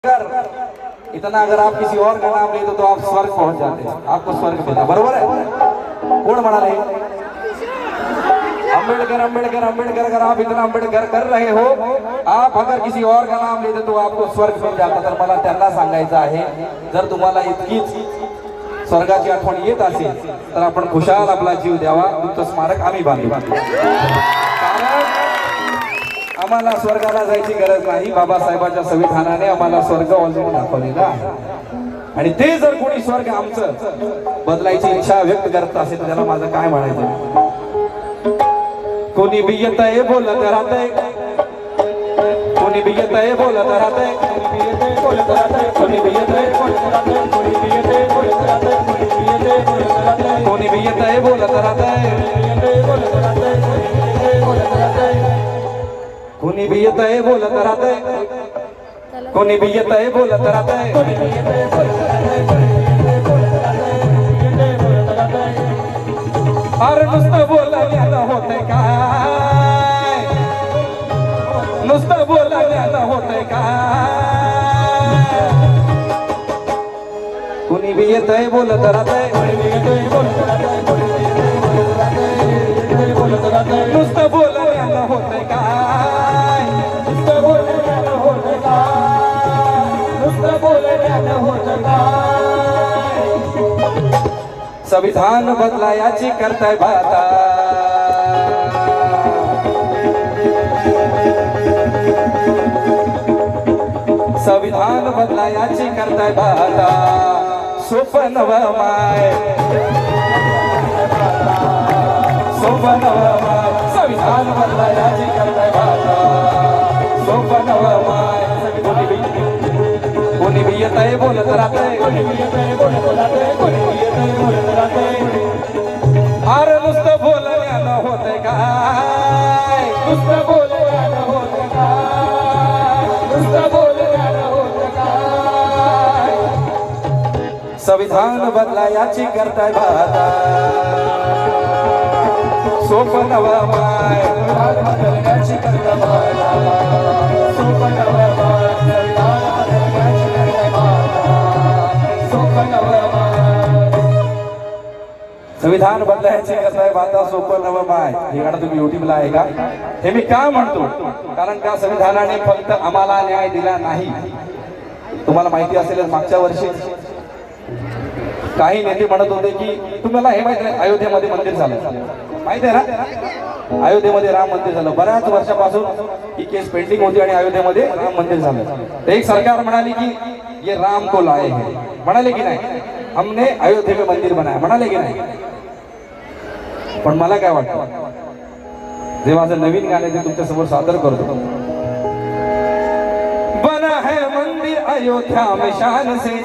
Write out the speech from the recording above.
इतना अगर आप किसी और का नाम लेते तो आप स्वर्ग पहुंच जाते, आपको स्वर्ग मिला। बरोबर है? कौन म्हणाले? अंबेडकर अंबेडकर अंबेडकर। अगर आप इतना अंबेडकर कर रहे हो, आप अगर किसी और का नाम लेते तो आपको स्वर्ग मिल जाता। तर मला त्यांना सांगायचं आहे, जर तुम्हाला इतकीच स्वर्गाची आठवण येत असेल तर आपण खुशाल आपला जीव द्यावा, तुमचं स्मारक आम्ही बांधू। कारण आम्हाला स्वर्गाला जायची गरज नाही, बाबासाहेबांच्या संविधानाने आम्हाला स्वर्ग ऑलरेडी दाखवलेला आहे। आणि ते जर कोणी स्वर्ग आमचं बदलायची इच्छा व्यक्त करत असेल तर त्याला माझं काय म्हणायचं? कोणी बी येतंय बोलत राहतंय, कोणी बी येतंय बोलत राहतंय, कोणी बी येतंय बोलत राहतंय, कोणी बी येतंय बोलत राहतंय, कोणी बी येतंय बोलत राहतंय, कोणी बी येतंय बोलत राहतंय, कोणी बी येतंय बोलत राहतंय, कोणी बी येतंय बोलत राहतंय। अरे नुसतं बोलण्यानं होतंय काय? नुसतं बोलण्यानं होतंय काय? कोणी बी येतंय बोलत राहतंय, कोणी बी येतंय बोलत राहतंय, कोणी बी येतंय बोलत राहतंय, नुसतं बोलण्यानं होतंय काय? नुसतं बोलण्यानं होतंय काय? नुसतं बोलण्यानं होतंय काय? संविधान बदलायाची करताय बाता, संविधान बदलायाची करताय बाता, सोपं नवं माय, सोपं नवं माय, संविधान बदलायाची करताय बाता, सोपं नवं माय। कोणी बी येतंय बोलत राहतंय, कोणी बी येतंय बोलत राहतंय, कोणी बी येतंय बोलत राहतंय। अरे नुसतं बोलण्यानं होतंय काय? नुसतं बोलण्यानं होतंय काय? नुसतं बोलण्यानं होतंय काय? संविधान बदलायाची करताय बाता, सोपं नवं माय, बदलण्याची करताय बाता, सोपं नवं माय, संविधान बदलायचे करताय बाता, सोपं नवं माय। हे गाणं तुम्ही युट्यूबला आहे का? हे मी का म्हणतो? कारण त्या संविधानाने फक्त आम्हाला न्याय दिला नाही। तुम्हाला माहिती असेलच, मागच्या वर्षी काही नेते म्हणत होते की तुम्हाला हे माहिती आहे अयोध्येमध्ये मंदिर झालं, माहिती आहे ना? अयोध्येमध्ये राम मंदिर झालं। बऱ्याच वर्षापासून ही केस पेंडिंग होती आणि अयोध्येमध्ये राम मंदिर झालं। तर एक सरकार म्हणाली की ये राम को लाए हैं, म्हणाले की नाही? हमने अयोध्या में मंदिर बनाया, म्हणाले की नाही? पण मला काय वाटतं, जे माझं नवीन गाणं ते तुमच्या समोर सादर करतो। बना है मंदिर अयोध्या में शान से,